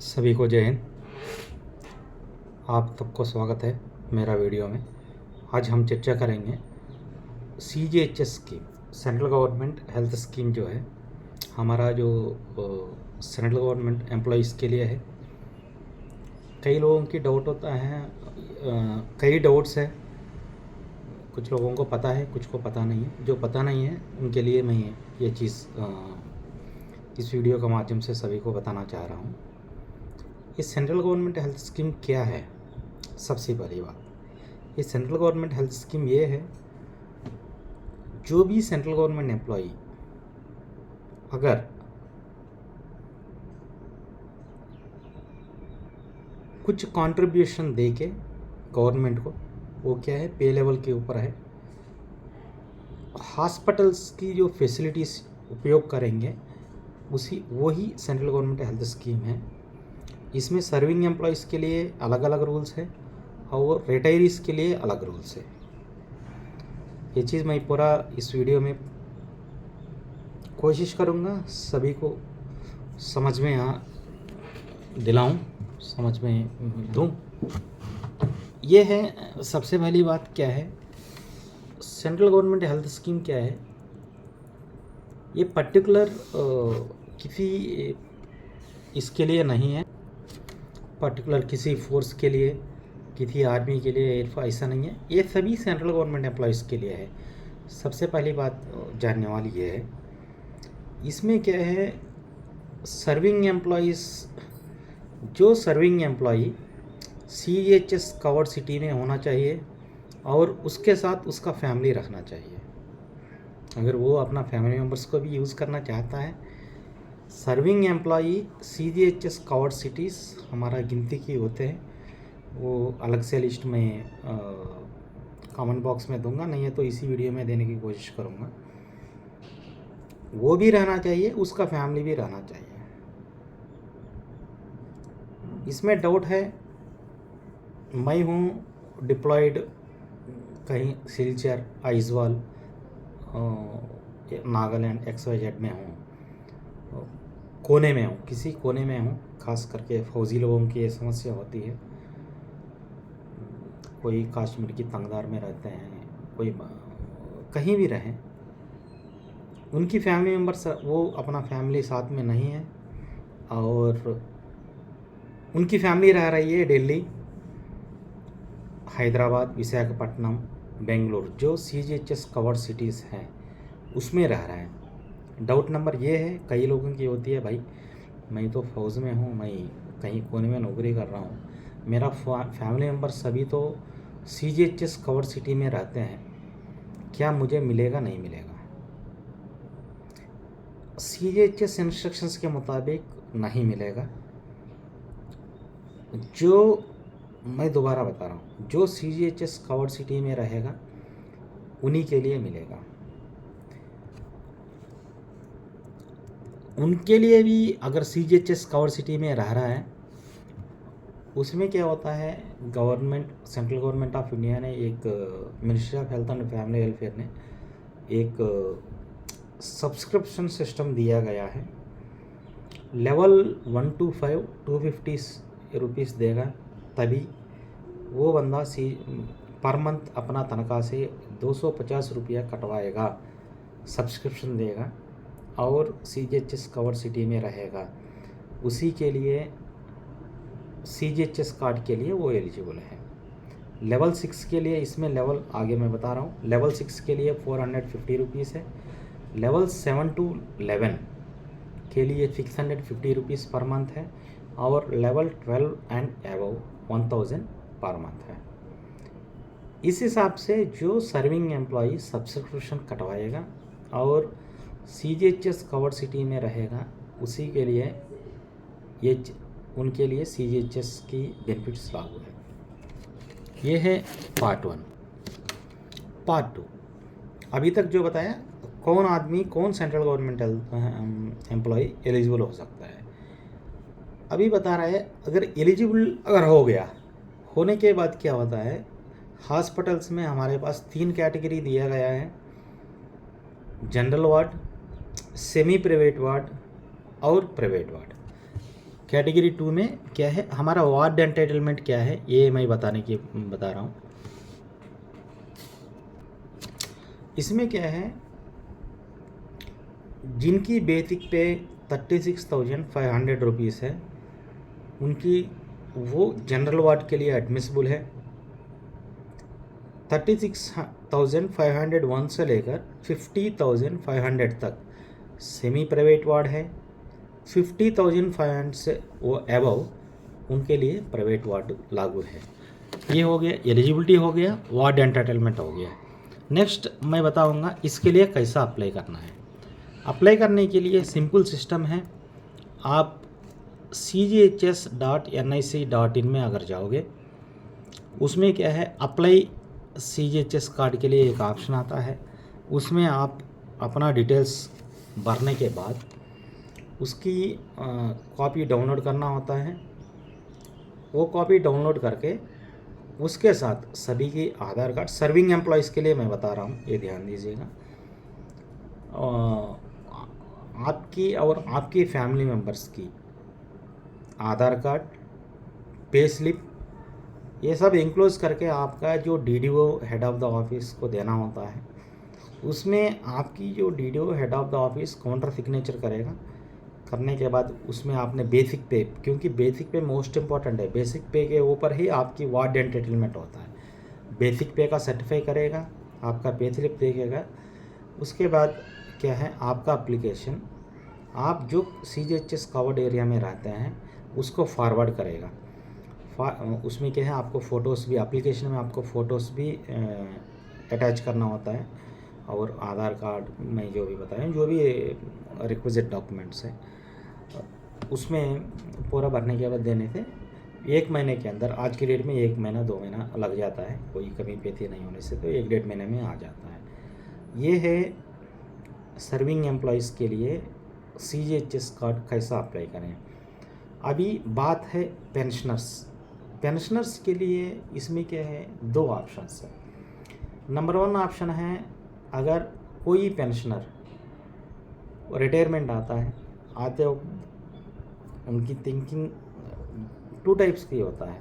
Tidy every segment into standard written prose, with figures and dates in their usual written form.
सभी को जय हिंद। आप सबको स्वागत है मेरा वीडियो में। आज हम चर्चा करेंगे CGHS scheme, central government health scheme जो है हमारा जो सेंट्रल गवर्नमेंट एम्प्लॉइज़ के लिए है। कई लोगों की डाउट होता है, कई डाउट्स है, कुछ लोगों को पता है, कुछ को पता नहीं है। जो पता नहीं है उनके लिए मैं ये चीज़ इस वीडियो के माध्यम से सभी को बताना चाह रहा हूँ। ये सेंट्रल गवर्नमेंट हेल्थ स्कीम क्या है? सबसे पहली बात, ये सेंट्रल गवर्नमेंट हेल्थ स्कीम ये है, जो भी सेंट्रल गवर्नमेंट एम्प्लॉई अगर कुछ कंट्रीब्यूशन दे के गवर्नमेंट को, वो क्या है, पे लेवल के ऊपर है, हॉस्पिटल्स की जो फैसिलिटीज़ उपयोग करेंगे वही सेंट्रल गवर्नमेंट हेल्थ स्कीम है। इसमें सर्विंग एम्प्लॉयज़ के लिए अलग अलग रूल्स है और रिटायरीज़ के लिए अलग रूल्स है। ये चीज़ मैं पूरा इस वीडियो में कोशिश करूँगा सभी को समझ में दिलाऊं, समझ में दूं। ये है, सबसे पहली बात क्या है, सेंट्रल गवर्नमेंट हेल्थ स्कीम क्या है। ये पर्टिकुलर किसी इसके लिए नहीं है, पर्टिकुलर किसी फोर्स के लिए, किसी आर्मी के लिए, ऐसा नहीं है। ये सभी सेंट्रल गवर्नमेंट एम्प्लॉयज़ के लिए है। सबसे पहली बात जानने वाली ये है, इसमें क्या है, सर्विंग एम्प्लॉयज़, जो serving employee CGHS covered city में होना चाहिए और उसके साथ उसका फैमिली रखना चाहिए। अगर वो अपना फैमिली मेम्बर्स को भी यूज़ करना चाहता है, serving employee CGHS covered cities हमारा गिनती की होते हैं। वो अलग से लिस्ट में कमेंट बॉक्स में दूंगा, नहीं है तो इसी वीडियो में देने की कोशिश करूँगा। वो भी रहना चाहिए, उसका फैमिली भी रहना चाहिए। इसमें डाउट है, मैं हूँ डिप्लॉयड कहीं सिलचर, आइजवाल, नागालैंड XYZ में हूँ, कोने में हूँ, किसी कोने में हूँ। खास करके फौजी लोगों की ये समस्या होती है। कोई कश्मीर की तंगदार में रहते हैं, कोई कहीं भी रहें, उनकी फैमिली मेम्बर्स, वो अपना फैमिली साथ में नहीं है और उनकी फैमिली रह रही है दिल्ली, हैदराबाद, विशाखापट्टनम, बेंगलुरु, जो CGHS कवर्ड सिटीज़ हैं उसमें रह रहे हैं। डाउट नंबर ये है, कई लोगों की होती है, भाई मैं तो फौज में हूँ, मैं कहीं कोने में नौकरी कर रहा हूँ, मेरा फैमिली मेम्बर सभी तो CGHS कवर्ड सिटी में रहते हैं, क्या मुझे मिलेगा? नहीं मिलेगा। CGHS इंस्ट्रक्शंस के मुताबिक नहीं मिलेगा। जो मैं दोबारा बता रहा हूँ, जो CGHS कवर्ड सिटी में रहेगा उन्हीं के लिए मिलेगा। उनके लिए भी अगर CGHS कवर्ड सिटी में रह रहा है, उसमें क्या होता है, government, central government of India ने एक, ministry of health and family welfare ने एक सब्सक्रिप्शन सिस्टम दिया गया है। लेवल 1 to 5 250 रुपीज़ देगा, तभी वो बंदा पर मंथ अपना तनख्वाह से 250 रुपया कटवाएगा, सब्सक्रिप्शन देगा और CGHS कवर्ड सिटी में रहेगा। उसी के लिए CGHS कार्ड के लिए वो एलिजिबल है। लेवल 6 के लिए, इसमें लेवल आगे मैं बता रहा हूँ, लेवल 6 के लिए 450 रुपीज़ है। लेवल 7 to 11 के लिए 650 रुपीज़ पर मंथ है और level 12 and above 1000 per month है। इस हिसाब से जो सर्विंग एम्प्लॉई सब्सक्रिप्शन कटवाएगा और CGHS कवर्ड सिटी में रहेगा, उसी के लिए ये, उनके लिए CGHS की बेनिफिट्स लागू है। ये है पार्ट 1। पार्ट 2, अभी तक जो बताया, कौन आदमी, कौन सेंट्रल गवर्नमेंट एम्प्लॉय एलिजिबल हो सकता है, अभी बता रहा है। अगर एलिजिबल अगर हो गया, होने के बाद क्या होता है, हॉस्पिटल्स में हमारे पास 3 कैटेगरी दिया गया है, general ward, semi private ward और प्राइवेट वार्ड। कैटेगरी 2 में क्या है, हमारा वार्ड एंटाइटलमेंट क्या है ये मैं बता रहा हूँ। इसमें क्या है, जिनकी बेसिक पे 36,500 रुपीज़ है उनकी वो जनरल वार्ड के लिए एडमिसिबल है। 36,501 से लेकर 50,500 तक सेमी प्राइवेट वार्ड है। 50,500 से वो अबव उनके लिए प्राइवेट वार्ड लागू है। ये हो गया, एलिजिबिलिटी हो गया, वार्ड एंटाइटलमेंट हो गया। नेक्स्ट मैं बताऊंगा इसके लिए कैसा अप्लाई करना है। अप्लाई करने के लिए सिंपल सिस्टम है। आप cghs.nic.in में अगर जाओगे, उसमें क्या है, अप्लाई CGHS कार्ड के लिए एक ऑप्शन आता है। उसमें आप अपना डिटेल्स भरने के बाद उसकी कॉपी डाउनलोड करना होता है। वो कॉपी डाउनलोड करके उसके साथ सभी की आधार कार्ड, सर्विंग एम्प्लॉयज़ के लिए मैं बता रहा हूँ, ये ध्यान दीजिएगा, आपकी और आपकी फैमिली मेम्बर्स की आधार कार्ड, पे स्लिप, ये सब इंक्लोज करके आपका जो DDO head of the office को देना होता है। उसमें आपकी जो DDO head of the office counter signature करेगा। करने के बाद उसमें आपने बेसिक पे, क्योंकि बेसिक पे मोस्ट इम्पॉर्टेंट है, बेसिक पे के ऊपर ही आपकी वार्ड एंटाइटलमेंट होता है। बेसिक पे का सर्टिफाई करेगा, आपका पे स्लिप देखेगा। उसके बाद क्या है, आपका एप्लीकेशन आप जो CGHS कवर्ड एरिया में रहते हैं उसको फॉरवर्ड करेगा। उसमें क्या है, आपको फ़ोटोज़ भी, एप्लीकेशन में आपको फ़ोटोज़ भी अटैच करना होता है, और आधार कार्ड में जो भी बताएं, जो भी रिक्विजिट डॉक्यूमेंट्स हैं उसमें पूरा भरने के बाद देने से 1 महीने के अंदर, आज की डेट में 1 महीना 2 महीना लग जाता है, कोई कमी पेशी नहीं होने से, तो 1-1.5 महीने में आ जाता है। ये है सर्विंग एम्प्लॉयज़ के लिए CGHS कार्ड कैसा अप्लाई करें। अभी बात है पेंशनर्स के लिए। इसमें क्या है, 2 ऑप्शंस है। नंबर 1 ऑप्शन है, अगर कोई पेंशनर रिटायरमेंट आता है, आते वक्त उनकी थिंकिंग 2 टाइप्स की होता है।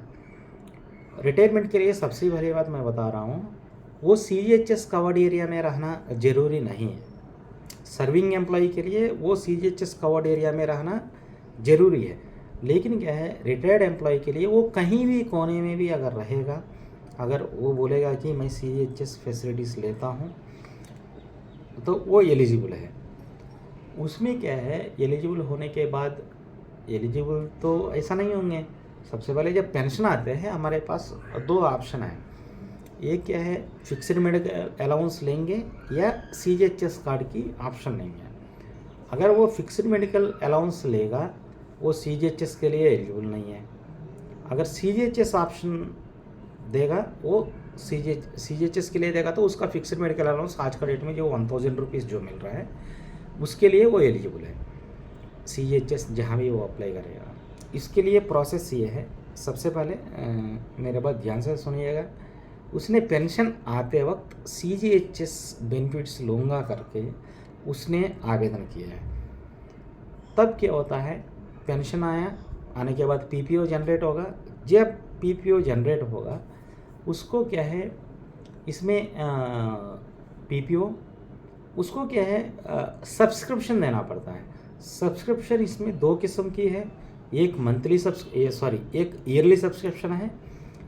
रिटायरमेंट के लिए सबसे पहली बात मैं बता रहा हूँ, वो CGHS कवर्ड एरिया में रहना ज़रूरी नहीं है। सर्विंग एम्प्लॉय के लिए वो CGHS कवर्ड एरिया में रहना ज़रूरी है, लेकिन क्या है, रिटायर्ड एम्प्लॉय के लिए वो कहीं भी कोने में भी अगर रहेगा, अगर वो बोलेगा कि मैं CGHS फैसिलिटीज़ लेता हूँ, तो वो एलिजिबल है। उसमें क्या है, एलिजिबल होने के बाद, एलिजिबल तो ऐसा नहीं होंगे। सबसे पहले जब पेंशन आते हैं हमारे पास 2 ऑप्शन है। एक क्या है, फिक्स्ड मेडिकल अलाउंस लेंगे या CGHS कार्ड की ऑप्शन नहीं है। अगर वो फिक्स्ड मेडिकल अलाउंस लेगा, वो CGHS के लिए एलिजिबल नहीं है। अगर CGHS ऑप्शन देगा, वो CGHS के लिए देगा, तो उसका फिक्स्ड मेडिकल अलाउंस आज का डेट में जो 1000 रुपीज़ जो मिल रहा है उसके लिए वो एलिजिबल है। CGHS जहाँ भी वो अप्लाई करेगा। इसके लिए प्रोसेस ये है, सबसे पहले मेरे बात ध्यान से सुनिएगा। उसने पेंशन आते वक्त CGHS बेनिफिट्स लूँगा करके उसने आवेदन किया है। तब क्या होता है, पेंशन आने के बाद PPO जनरेट होगा। जब PPO जनरेट होगा, उसको क्या है, इसमें PPO उसको क्या है, सब्सक्रिप्शन देना पड़ता है। सब्सक्रिप्शन इसमें 2 किस्म की है, एक एक ईयरली सब्सक्रिप्शन है,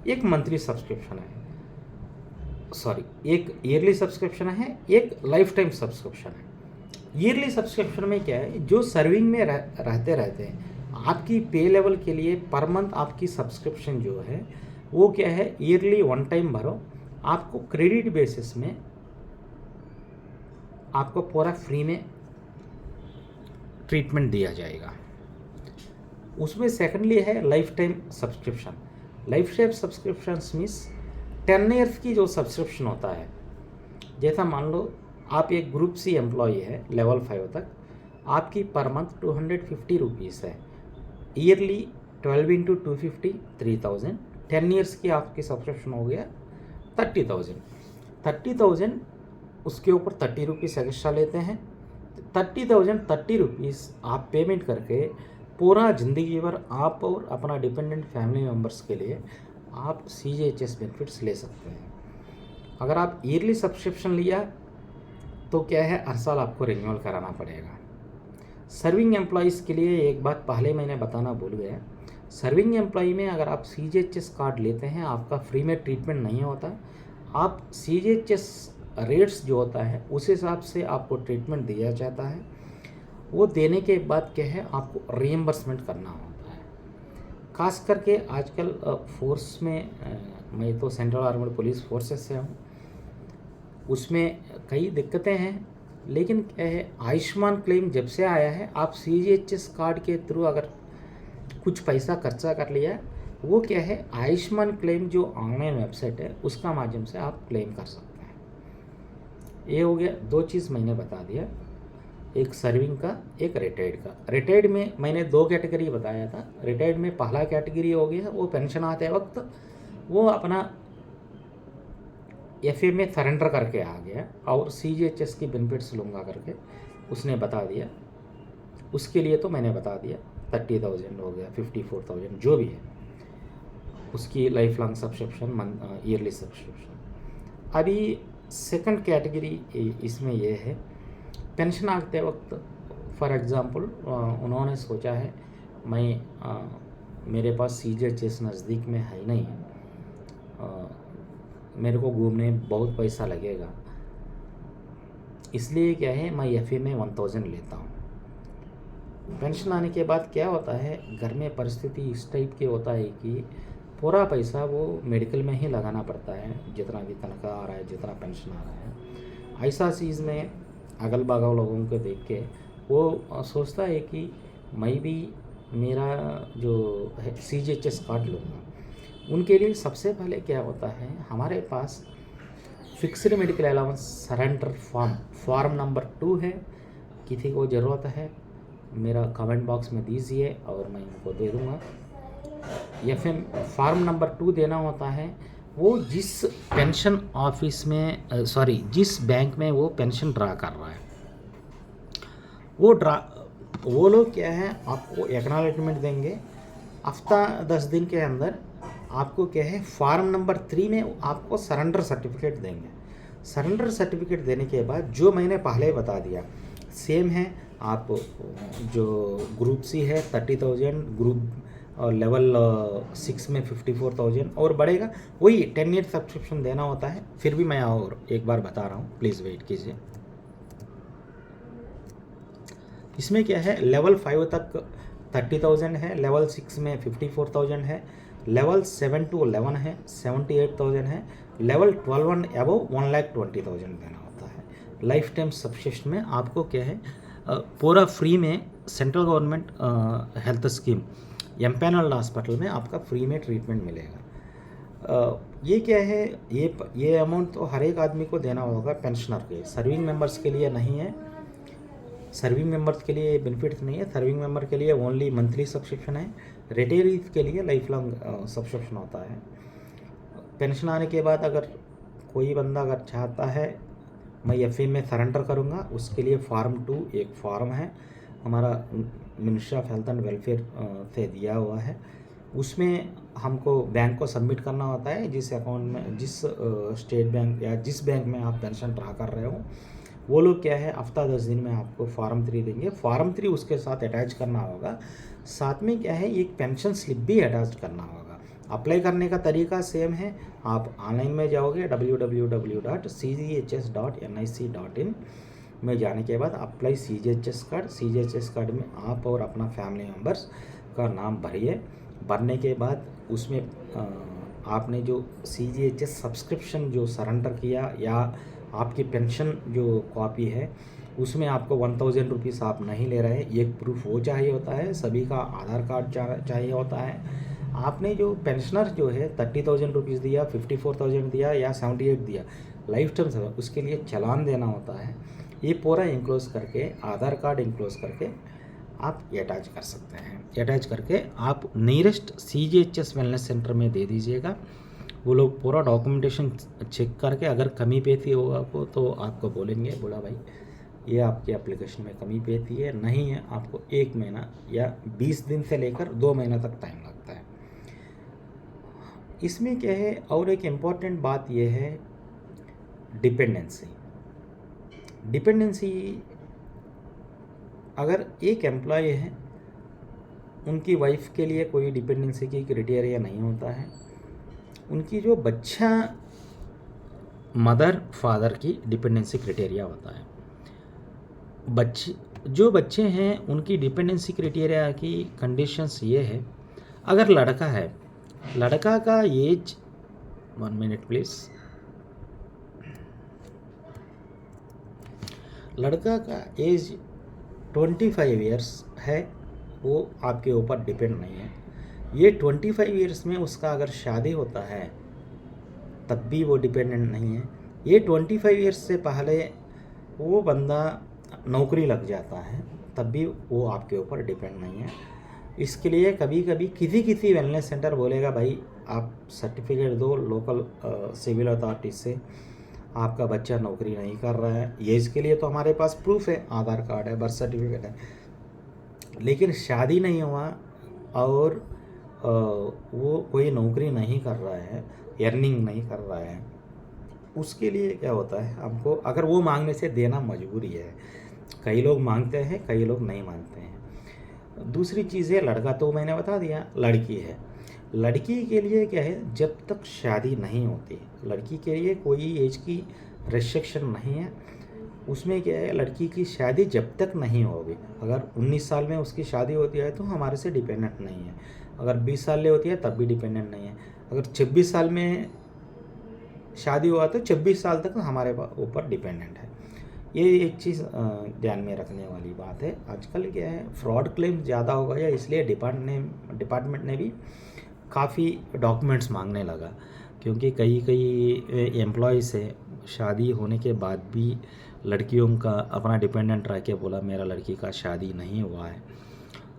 एक मंथली सब्सक्रिप्शन है। एक ईयरली सब्सक्रिप्शन है, एक लाइफ टाइम सब्सक्रिप्शन है। ईयरली सब्सक्रिप्शन में क्या है, जो सर्विंग में रहते हैं, आपकी पे लेवल के लिए पर मंथ आपकी सब्सक्रिप्शन जो है वो क्या है, ईयरली 1 टाइम भरो, आपको क्रेडिट बेसिस में आपको पूरा फ्री में ट्रीटमेंट दिया जाएगा। उसमें सेकेंडली है life time subscription. Life time subscription means 10 years की जो सब्सक्रिप्शन होता है। जैसा मान लो आप एक ग्रुप C एम्प्लॉई है लेवल 5 तक, आपकी पर मंथ 250 रुपीज़ है, ईयरली 12 × 250 3000, 10 ईयर्स की आपकी सब्सक्रिप्शन हो गया 30,000। उसके ऊपर 30 रुपीज़ एक्स्ट्रा लेते हैं। 30,000 30 रुपीज़ आप पेमेंट करके पूरा ज़िंदगी भर आप और अपना डिपेंडेंट फैमिली मेम्बर्स के लिए आप CGHS बेनिफिट्स ले सकते हैं। अगर आप ईयरली सब्सक्रिप्शन लिया तो क्या है, हर साल आपको रिन्यूअल कराना पड़ेगा। सर्विंग एम्प्लॉयज़ के लिए एक बात पहले मैंने बताना भूल गया, सर्विंग एम्प्लॉय में अगर आप CGHS कार्ड लेते हैं आपका फ्री में ट्रीटमेंट नहीं होता। आप CGHS रेट्स जो होता है उस हिसाब से आपको ट्रीटमेंट दिया जाता है। वो देने के बाद क्या है, आपको रीइंबर्समेंट करना होता है। खास करके आजकल फोर्स में मैं तो सेंट्रल आर्मड पुलिस फोर्सेस से हूँ, उसमें कई दिक्कतें हैं, लेकिन क्या है, आयुष्मान क्लेम जब से आया है आप CGHS कार्ड के थ्रू अगर कुछ पैसा खर्चा कर लिया, वो क्या है, आयुष्मान क्लेम जो ऑनलाइन वेबसाइट है उसका माध्यम से आप क्लेम कर सकते हैं। ये हो गया, 2 चीज़ मैंने बता दिया, एक सर्विंग का, एक रिटायर्ड का। रिटायर्ड में मैंने 2 कैटेगरी बताया था। रिटायर्ड में पहला कैटेगरी हो गया वो पेंशन आते वक्त वो अपना FA में सरेंडर करके आ गया और CGHS की बेनिफिट्स लूँगा करके उसने बता दिया, उसके लिए तो मैंने बता दिया 30,000 हो गया, 54,000 जो भी है उसकी life long subscription, yearly subscription. अभी सेकंड कैटेगरी इसमें ये है, पेंशन आते वक्त फॉर एग्ज़ाम्पल उन्होंने सोचा है मेरे पास CGHS नज़दीक में है नहीं, मेरे को घूमने बहुत पैसा लगेगा, इसलिए क्या है मैं FA में 1,000 लेता हूँ। पेंशन आने के बाद क्या होता है, घर में परिस्थिति इस टाइप की होता है कि पूरा पैसा वो मेडिकल में ही लगाना पड़ता है, जितना भी तनख्वाह आ रहा है, जितना पेंशन आ रहा है। ऐसा चीज़ में अगल बगल लोगों को देख के वो सोचता है कि मैं भी मेरा जो है CGHS कार्ड लूँगा। उनके लिए सबसे पहले क्या होता है, हमारे पास fixed medical allowance surrender form number 2 है, किसी को ज़रूरत है मेरा कमेंट बॉक्स में दीजिए और मैं उनको दे दूँगा। FM फॉर्म नंबर 2 देना होता है, वो जिस पेंशन ऑफिस में जिस बैंक में वो पेंशन ड्रा कर रहा है, वो लोग क्या है आपको एक्नॉलेजमेंट देंगे। हफ्ता 10 दिन के अंदर आपको क्या है, फॉर्म नंबर 3 में आपको सरेंडर सर्टिफिकेट देंगे। सरेंडर सर्टिफिकेट देने के बाद जो मैंने पहले बता दिया सेम है, आप जो ग्रुप C है 30,000, ग्रुप लेवल 6 में 54,000 और बढ़ेगा, वही 10 ईयर सब्सक्रिप्शन देना होता है। फिर भी मैं और एक बार बता रहा हूँ, प्लीज़ वेट कीजिए। इसमें क्या है, लेवल 5 तक 30,000 है, लेवल 6 में 54,000 है, लेवल 7 to 11 है 78,000 है, लेवल 12 एंड अबव 1,20,000 देना होता है। लाइफ टाइम सब्सक्रिप्शन में आपको क्या है, पूरा फ्री में central government health scheme empanelled hospital में आपका फ्री में ट्रीटमेंट मिलेगा। ये क्या है, ये अमाउंट तो हर एक आदमी को देना होगा पेंशनर के, सर्विंग मेंबर्स के लिए नहीं है। सर्विंग मेंबर्स के लिए बेनिफिट्स नहीं है, सर्विंग मेंबर के लिए ओनली मंथली सब्सक्रिप्शन है, रिटायरीज के लिए लाइफ लॉन्ग सब्सक्रिप्शन होता है। पेंशन आने के बाद अगर कोई बंदा अगर चाहता है मैं FA में सरेंडर करूंगा, उसके लिए फॉर्म 2 एक फॉर्म है हमारा ministry of health and welfare से दिया हुआ है, उसमें हमको बैंक को सबमिट करना होता है, जिस अकाउंट में, जिस स्टेट बैंक या जिस बैंक में आप पेंशन ड्रा कर रहे हो, वो लोग क्या है हफ्ता 10 दिन में आपको फॉर्म 3 देंगे। फॉर्म 3 उसके साथ अटैच करना होगा, साथ में क्या है एक पेंशन स्लिप भी अटैच करना होगा। अप्लाई करने का तरीका सेम है, आप ऑनलाइन में जाओगे www.cghs.nic.in में जाने के बाद अप्लाई CGHS कार्ड में आप और अपना फैमिली मेम्बर्स का नाम भरिए। भरने के बाद उसमें आपने जो CGHS सब्सक्रिप्शन जो सरेंडर किया या आपकी पेंशन जो कॉपी है उसमें आपको 1,000 रुपीज़ आप नहीं ले रहे, एक प्रूफ वो चाहिए होता है, सभी का आधार कार्ड चाहिए होता है। आपने जो पेंशनर जो है 30,000 रुपीज़ दिया, 54,000 दिया या 78 दिया लाइफ टाइम से, उसके लिए चालान देना होता है। ये पूरा इंक्लोज करके, आधार कार्ड इंक्लोज करके आप अटैच कर सकते हैं। अटैच करके आप नियरेस्ट CGHS वेलनेस सेंटर में दे दीजिएगा, वो लोग पूरा डॉक्यूमेंटेशन चेक करके अगर कमी पेशी होगा आपको तो आपको बोलेंगे, बोला भाई ये आपके एप्लीकेशन में कमी पेती है। नहीं है आपको 1 महीना या 20 दिन से लेकर 2 महीना तक टाइम लगता है। इसमें क्या है, और एक इम्पॉर्टेंट बात ये है डिपेंडेंसी। डिपेंडेंसी अगर एक एम्प्लॉय है, उनकी वाइफ के लिए कोई डिपेंडेंसी की क्राइटेरिया नहीं होता है। उनकी जो बच्चा मदर फादर की डिपेंडेंसी क्राइटेरिया होता है। जो बच्चे हैं उनकी डिपेंडेंसी क्राइटेरिया की कंडीशंस ये है, अगर लड़का है, लड़का का एज 1 मिनट प्लीज, लड़का का एज 25 ईयर्स है, वो आपके ऊपर डिपेंड नहीं है। ये 25 ईयर्स में उसका अगर शादी होता है तब भी वो डिपेंडेंट नहीं है। ये 25 ईयर्स से पहले वो बंदा नौकरी लग जाता है तब भी वो आपके ऊपर डिपेंड नहीं है। इसके लिए कभी कभी किसी वेलनेस सेंटर बोलेगा भाई आप सर्टिफिकेट दो लोकल सिविल अथॉरिटी से, आपका बच्चा नौकरी नहीं कर रहा है। ये इसके लिए तो हमारे पास प्रूफ है, आधार कार्ड है, बर्थ सर्टिफिकेट है। लेकिन शादी नहीं हुआ और वो कोई नौकरी नहीं कर रहा है, अर्निंग नहीं कर रहा है, उसके लिए क्या होता है, हमको अगर वो मांगने से देना मजबूरी है। कई लोग मांगते हैं, कई लोग नहीं मांगते हैं। दूसरी चीज़ है, लड़का तो मैंने बता दिया, लड़की है। लड़की के लिए क्या है, जब तक शादी नहीं होती, लड़की के लिए कोई एज की रेस्ट्रिक्शन नहीं है। उसमें क्या है, लड़की की शादी जब तक नहीं होगी, अगर 19 साल में उसकी शादी होती है तो हमारे से डिपेंडेंट नहीं है। अगर 20 साल में होती है तब भी डिपेंडेंट नहीं है। अगर 26 साल में शादी हुआ तो 26 साल तक हमारे ऊपर डिपेंडेंट है। ये एक चीज़ ध्यान में रखने वाली बात है। आजकल क्या है, फ्रॉड क्लेम ज़्यादा हो गया, इसलिए डिपार्टमेंट ने भी काफ़ी डॉक्यूमेंट्स मांगने लगा, क्योंकि कई एम्प्लॉय से शादी होने के बाद भी लड़कियों का अपना डिपेंडेंट रह के बोला मेरा लड़की का शादी नहीं हुआ है।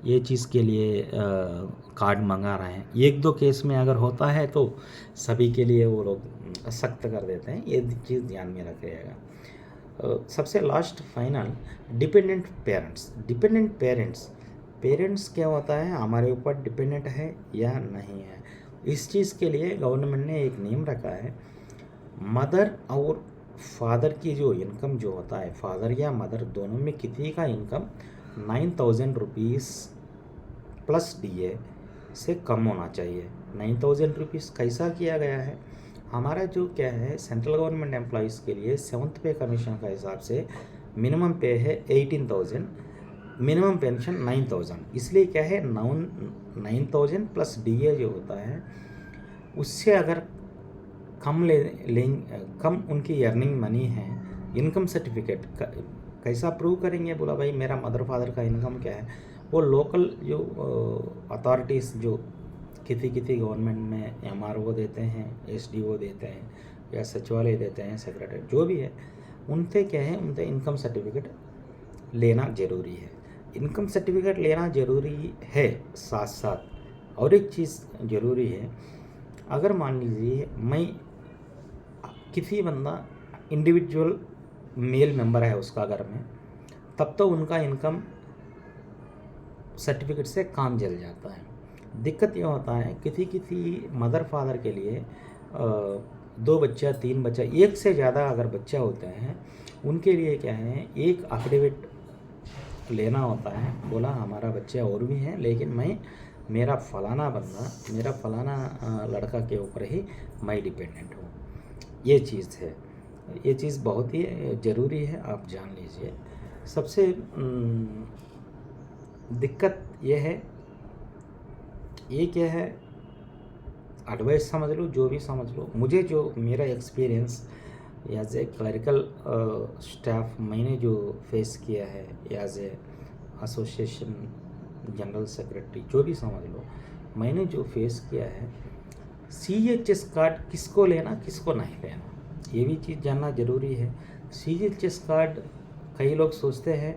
ये चीज़ के लिए कार्ड मंगा रहे हैं। 1-2 केस में अगर होता है तो सभी के लिए वो लोग सख्त कर देते हैं। ये चीज़ ध्यान में रखिएगा। सबसे लास्ट फाइनल, डिपेंडेंट पेरेंट्स क्या होता है, हमारे ऊपर डिपेंडेंट है या नहीं है। इस चीज़ के लिए गवर्नमेंट ने एक नियम रखा है, मदर और फादर की जो इनकम जो होता है, फादर या मदर दोनों में किसी का इनकम 9,000 रुपीज़ प्लस डीए से कम होना चाहिए। 9,000 रुपीज़ कैसा किया गया है, हमारा जो क्या है, सेंट्रल गवर्नमेंट एम्प्लॉयज़ के लिए 7th पे कमीशन का हिसाब से मिनिमम पे है 18,000, मिनिमम पेंशन 9,000। इसलिए क्या है, 9,000 प्लस डीए जो होता है उससे अगर कम उनकी अर्निंग मनी है, इनकम सर्टिफिकेट कैसा प्रूव करेंगे, बोला भाई मेरा मदर फादर का इनकम क्या है। वो लोकल जो अथॉरिटीज़ जो किसी गवर्नमेंट में एमआरओ देते हैं, एसडीओ देते हैं या सचिवालय देते हैं, सेक्रेटरी जो भी है, उनसे क्या है, उनसे इनकम सर्टिफिकेट लेना ज़रूरी है। इनकम सर्टिफिकेट लेना ज़रूरी है, साथ साथ और एक चीज़ ज़रूरी है। अगर मान लीजिए मैं किसी बंदा इंडिविजुअल मेल मेंबर है उसका घर में, तब तो उनका इनकम सर्टिफिकेट से काम चल जाता है। दिक्कत ये होता है किसी मदर फादर के लिए 2 बच्चा 3 बच्चा, एक से ज़्यादा अगर बच्चा होते हैं, उनके लिए क्या है, एक एफिडेविट लेना होता है, बोला हमारा बच्चा और भी है लेकिन मेरा फलाना बंदा, मेरा फलाना लड़का के ऊपर ही मैं डिपेंडेंट हूँ। ये चीज़ है, ये चीज़ बहुत ही ज़रूरी है, आप जान लीजिए। सबसे दिक्कत ये है, ये क्या है, एडवाइस समझ लो, जो भी समझ लो, मुझे जो मेरा experience as a clerical staff मैंने जो फेस किया है, as a association general secretary, जो भी समझ लो, मैंने जो फेस किया है, CHS कार्ड किसको लेना किसको नहीं लेना, ये भी चीज़ जानना ज़रूरी है। CHS कार्ड कई लोग सोचते हैं,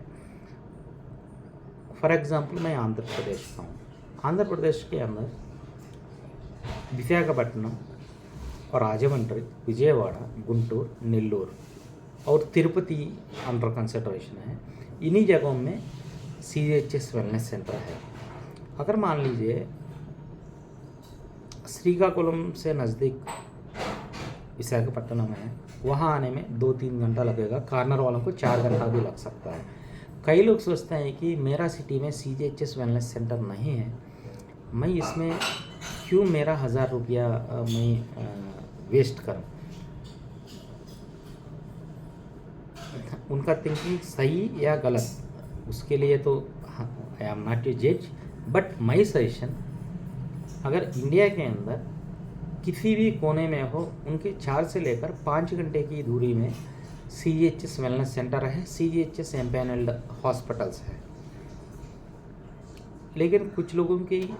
फॉर एग्ज़ाम्पल मैं आंध्र प्रदेश का हूँ, आंध्र प्रदेश के अंदर विशाखापट्टनम और राजमंड्री, विजयवाड़ा, गुंटूर, नेल्लूर, और तिरुपति अंडर कंसिडरेशन है। इन्हीं जगहों में CGHS वेलनेस सेंटर है। अगर मान लीजिए श्रीकाकुलम से नज़दीक विशाखापट्टनम है, वहाँ आने में 2-3 घंटा लगेगा, कॉर्नर वालों को 4 घंटा भी लग सकता है। कई लोग सोचते हैं कि मेरा सिटी में CGHS वेलनेस सेंटर नहीं है, मैं इसमें क्यों मेरा 1000 रुपया मैं वेस्ट करूं। उनका थिंकिंग सही या गलत उसके लिए तो आई एम नॉट टू जज, बट माई सजेशन, अगर इंडिया के अंदर किसी भी कोने में हो, उनके 4 से लेकर 5 घंटे की दूरी में CGHS वेलनेस सेंटर है, CGHS एम्पैनल्ड हॉस्पिटल्स है। लेकिन कुछ लोगों की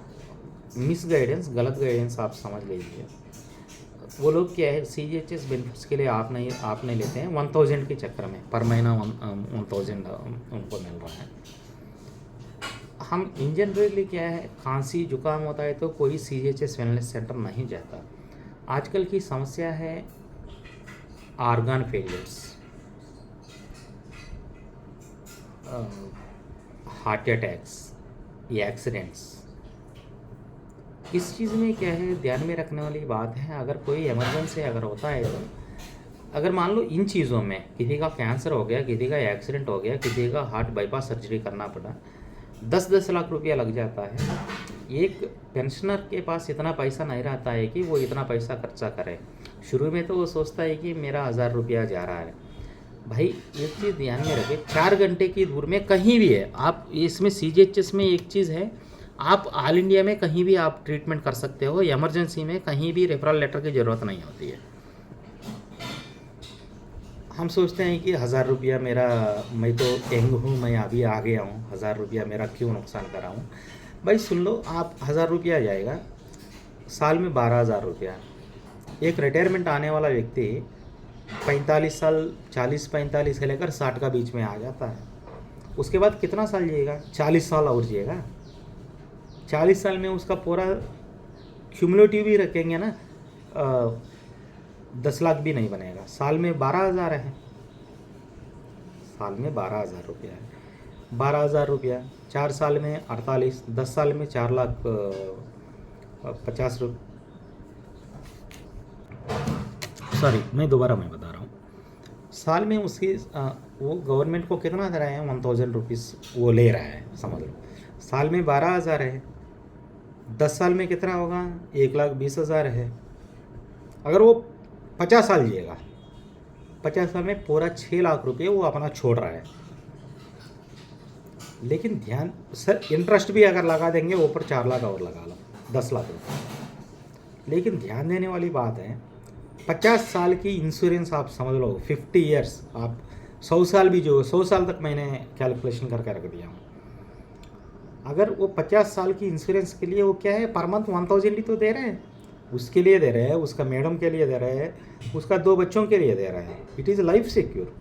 मिस गाइडेंस, गलत गाइडेंस आप समझ लीजिए। वो लोग क्या है, CGHS बेनिफिट्स के लिए आप नहीं लेते हैं, 1000 के चक्कर में पर महीना 1000 उनको मिल रहा है। हम इन जनरली क्या है, खांसी जुकाम होता है तो कोई CGHS वेलनेस सेंटर नहीं जाता। आजकल की समस्या है आर्गन फेलियर्स, हार्ट अटैक्स या एक्सीडेंट्स। इस चीज़ में क्या है, ध्यान में रखने वाली बात है, अगर कोई इमरजेंसी अगर होता है तो अगर मान लो इन चीज़ों में किसी का कैंसर हो गया, किसी का एक्सीडेंट हो गया, किसी का हार्ट बाईपास सर्जरी करना पड़ा, 10-10 लाख रुपया लग जाता है। एक पेंशनर के पास इतना पैसा नहीं रहता है कि वो इतना पैसा खर्चा करे। शुरू में तो वो सोचता है कि मेरा 1000 रुपया जा रहा है। भाई एक चीज़ ध्यान में रखें, 4 घंटे की दूर में कहीं भी है आप, इसमें CGHS में एक चीज़ है, आप ऑल इंडिया में कहीं भी आप ट्रीटमेंट कर सकते हो। इमरजेंसी में कहीं भी रेफरल लेटर की ज़रूरत नहीं होती है। हम सोचते हैं कि 1000 रुपया मेरा, मैं तो यंग हूँ, मैं अभी आ गया हूँ, 1000 रुपया मेरा क्यों नुकसान कराऊँ। भाई सुन लो, आप 1000 रुपया जाएगा, साल में 12,000 रुपया। एक रिटायरमेंट आने वाला व्यक्ति 45 साल, 40-45 से लेकर 60 का बीच में आ जाता है। उसके बाद कितना साल जिएगा, 40 साल और जिएगा। 40 साल में उसका पूरा क्यूमुलेटिव भी रखेंगे ना, 10 लाख भी नहीं बनेगा। साल में 12,000 है, साल में 12,000 रुपया है। 12,000 रुपया 4 साल में 48, 10 साल में 4,50,000 रुपये। सॉरी, मैं बता रहा हूँ। साल में उसकी वो गवर्नमेंट को कितना दे रहा है, 1000 रुपीज़ वो ले रहा है, समझ लो। साल में 12,000 है, 10 साल में कितना होगा, 1,20,000 है। अगर वो 50 साल जिएगा, 50 साल में पूरा 6 लाख रुपये वो अपना छोड़ रहा है। लेकिन ध्यान सर, इंटरेस्ट भी अगर लगा देंगे ऊपर 4 लाख और लगा लो, 10 लाख रुपये। लेकिन ध्यान देने वाली बात है, 50 साल की इंश्योरेंस आप समझ लो, 50 ईयर्स, आप 100 साल भी जो 100 साल तक मैंने कैलकुलेशन करके रख दिया हूँ। अगर वो 50 साल की इंश्योरेंस के लिए वो क्या है, पर मंथ 1000 ही तो दे रहे हैं, उसके लिए दे रहे हैं, उसका मैडम के लिए दे रहे हैं, उसका 2 बच्चों के लिए दे रहे हैं। It is life secure.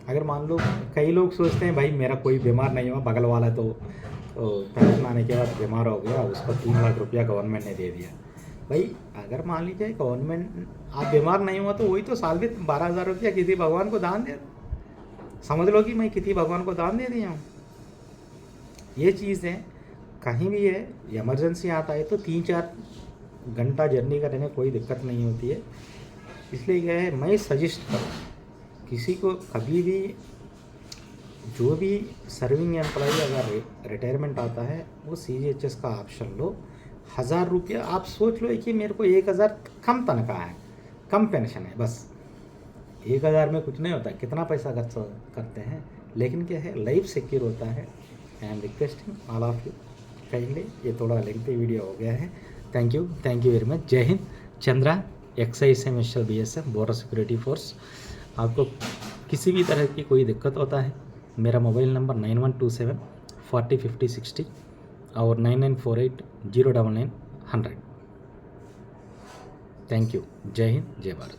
अगर मान लो कई लोग सोचते हैं भाई मेरा कोई बीमार नहीं हुआ, बगल वाला तो पेंशन आने के बाद बीमार हो गया, उसको 3 लाख रुपया गवर्नमेंट ने दे दिया। भाई अगर मान लीजिए गवर्नमेंट, आप बीमार नहीं हुआ तो वही तो साल में 12,000 रुपया किसी भगवान को दान दे, समझ लो कि मैं किसी भगवान को दान दे दिया हूँ। ये चीज़ है, कहीं भी है, इमरजेंसी आता है तो 3-4 घंटा जर्नी करने में कोई दिक्कत नहीं होती है। इसलिए क्या है, मैं सजेस्ट करूँ किसी को कभी भी, जो भी सर्विंग एम्प्लॉय अगर रिटायरमेंट आता है वो CGHS का ऑप्शन लो। 1000 रुपया आप सोच लो कि मेरे को 1000 कम तनख्वाह है, कम पेंशन है, बस 1000 में कुछ नहीं होता, कितना पैसा खर्च करते हैं। लेकिन क्या है, लाइफ सिक्योर होता है। I am requesting all of you kindly, ये थोड़ा लेंथी वीडियो हो गया है। Thank you very much. जय हिंद। Chandra, XISM BSF border security force. आपको किसी भी तरह की कोई दिक्कत होता है, मेरा मोबाइल नंबर 9127 40 50 60 और 9948 099 100। Thank you. जय हिंद, जय भारत।